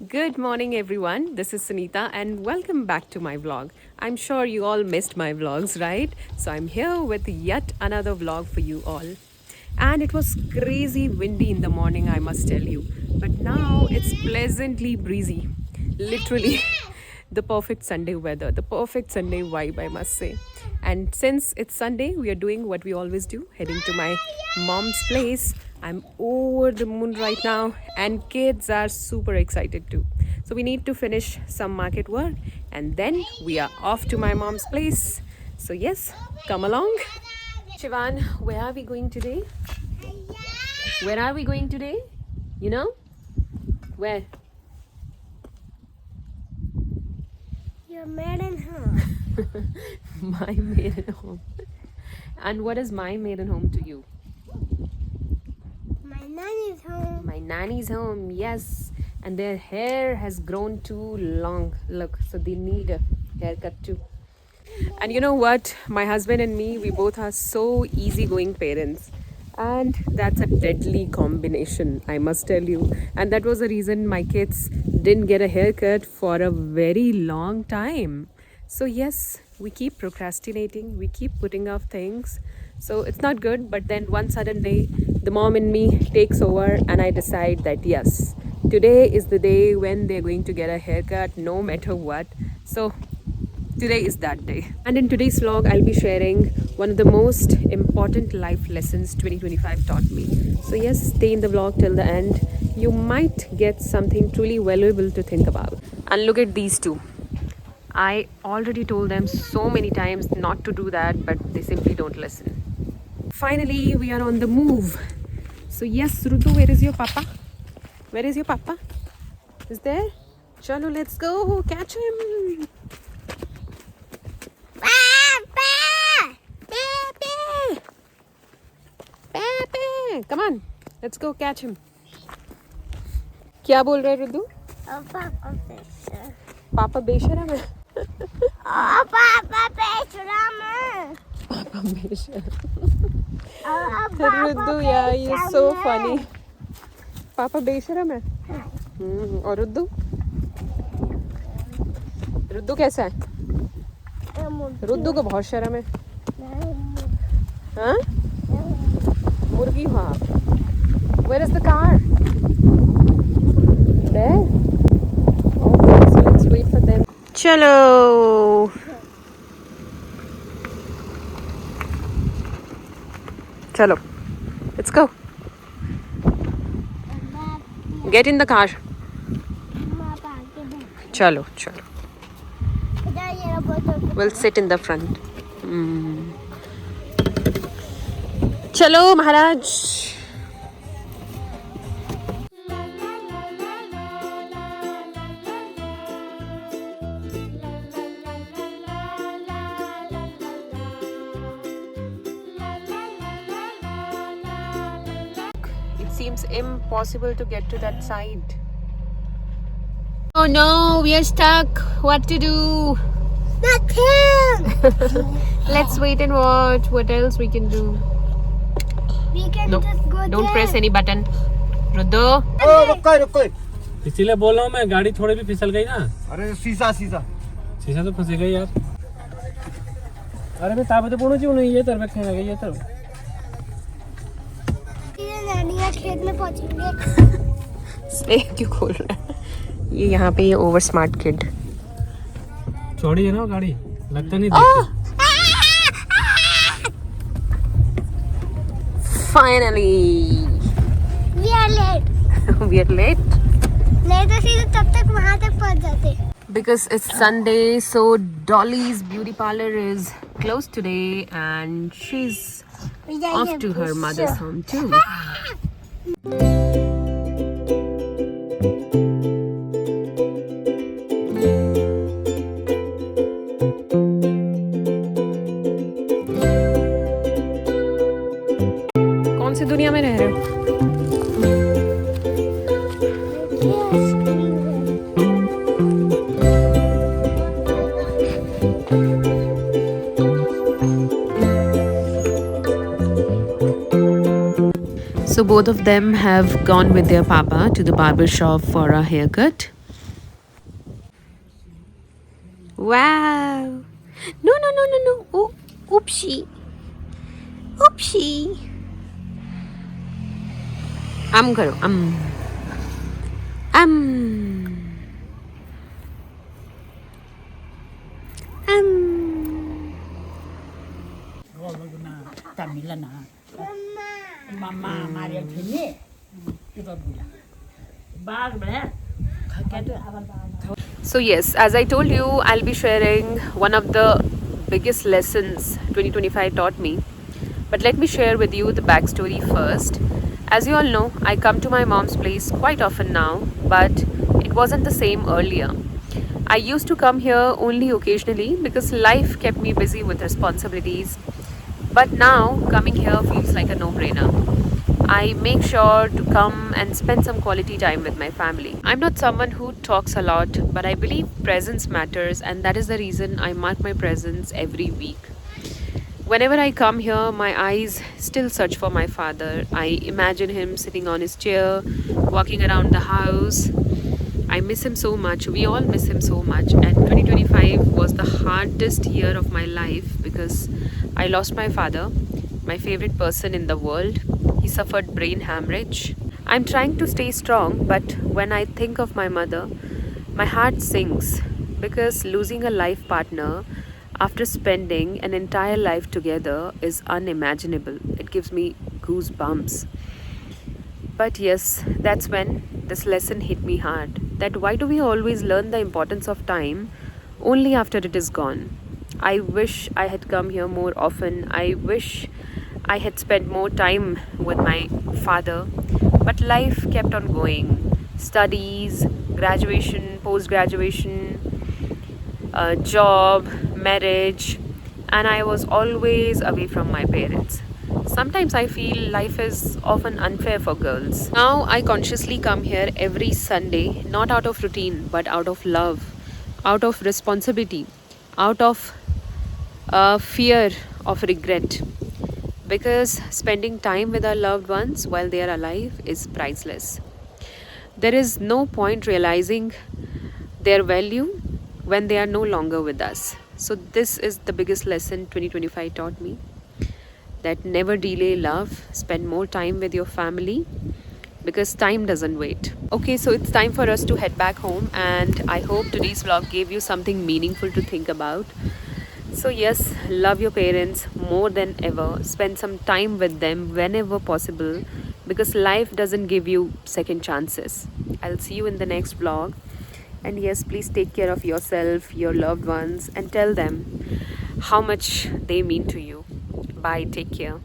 Good morning, everyone. This is Sunita, and welcome back to my vlog. I'm sure you all missed my vlogs, right? So, I'm here with yet another vlog for you all. And it was crazy windy in the morning, I must tell you. But now it's pleasantly breezy. Literally, the perfect Sunday weather, the perfect Sunday vibe, I must say. And since it's Sunday, we are doing what we always do, heading to my mom's place. I'm over the moon right now, and kids are super excited too. So, we need to finish some market work, and then we are off to my mom's place. So, yes, come along. Shivan, where are we going today? Where are we going today? You know? Where? Your maiden home. My maiden home. And what is my maiden home to you? My nanny's home. My nanny's home, yes. And their hair has grown too long. Look, so they need a haircut too. And you know what? My husband and me, we both are so easygoing parents. And that's a deadly combination, I must tell you. And that was the reason my kids didn't get a haircut for a very long time. So, yes, we keep procrastinating, we keep putting off things. So, it's not good. But then one sudden day, the mom in me takes over, and I decide that yes, today is the day when they're going to get a haircut no matter what. So, today is that day. And in today's vlog, I'll be sharing one of the most important life lessons 2025 taught me. So, yes, stay in the vlog till the end. You might get something truly valuable to think about. And look at these two. I already told them so many times not to do that, but they simply don't listen. Finally, we are on the move. So, yes, Rudu, where is your papa? Where is your papa? Is there? Chalo, let's go. Catch him. Papa! Pepe! Pepe! Come on, let's go catch him. क्या बोल रहा है Ruddu? Oh, Papa Fisher. पापा बेशरम है. Oh, Papa Fisher. पापा बेशरम. Oh, Papa Ruddu यार ये so funny. पापा बेशरम है. और रुद्दू? रुद्दू कैसा है? रुद्दू को बहुत शर्म है. हाँ? मुर्गी हाँ. Where is the car? There? Okay, so let's wait for them. Chalo! Chalo. Let's go. Get in the car. Chalo, chalo. We'll sit in the front. Chalo, Maharaj. It seems impossible to get to that side. Oh no, we are stuck. What to do? Nothing. Let's wait and watch what else we can do. We can No, just go don't there. press any button. Ruddu. रुको इसीलिए बोल रहा हूँ मैं, गाड़ी थोड़ी भी फिसल गई ना. अरे शीशा शीशा तो फंसेगा यार. अरे मैं ताबे तो पहुंची हूँ नहीं, ये तरफ खेलने गई ये तरफ. ये नानिया खेत में पहुंचेंगे. ये क्यों खोल रहा है? ये यहाँ पे ये ओवर स्मार्ट किड. चौड़ी है ना वो गाड़ी, लगता नहीं देखते. Finally, We are late. we are late नहीं तो सीधे तब तक वहाँ तक पहुँच जाते. because it's Sunday. So Dolly's beauty parlor is closed today, and she's off to her mother's home too. कौन सी दुनिया में रह रहे हो? So both of them have gone with their papa to the barber shop for a haircut. Wow. No, no, no, no, no. Oh, oopsie. Oopsie. Karo. Mama Maria Pini. So yes, as I told you, I'll be sharing one of the biggest lessons 2025 taught me. But let me share with you the backstory first. As you all know, I come to my mom's place quite often now, but it wasn't the same earlier. I used to come here only occasionally because life kept me busy with responsibilities. But now, coming here feels like a no-brainer. I make sure to come and spend some quality time with my family. I'm not someone who talks a lot, but I believe presence matters, and that is the reason I mark my presence every week. Whenever I come here, my eyes still search for my father. I imagine him sitting on his chair, walking around the house. I miss him so much. We all miss him so much. And 2025 was the hardest year of my life because I lost my father, my favorite person in the world. He suffered brain hemorrhage. I'm trying to stay strong, but when I think of my mother, my heart sinks because losing a life partner after spending an entire life together is unimaginable. It gives me goosebumps. But yes, that's when this lesson hit me hard. That why do we always learn the importance of time only after it is gone? I wish I had come here more often. I wish I had spent more time with my father. But life kept on going. Studies, graduation, post graduation, job, marriage, and I was always away from my parents. Sometimes I feel life is often unfair for girls. Now I consciously come here every Sunday, not out of routine, but out of love, out of responsibility, out of fear of regret. Because spending time with our loved ones while they are alive is priceless. There is no point realizing their value when they are no longer with us. So, this is the biggest lesson 2025 taught me, that never delay love, spend more time with your family because time doesn't wait. Okay, so it's time for us to head back home, and I hope today's vlog gave you something meaningful to think about. So, yes, love your parents more than ever, spend some time with them whenever possible because life doesn't give you second chances. I'll see you in the next vlog. And yes, please take care of yourself, your loved ones, and tell them how much they mean to you. Bye, take care.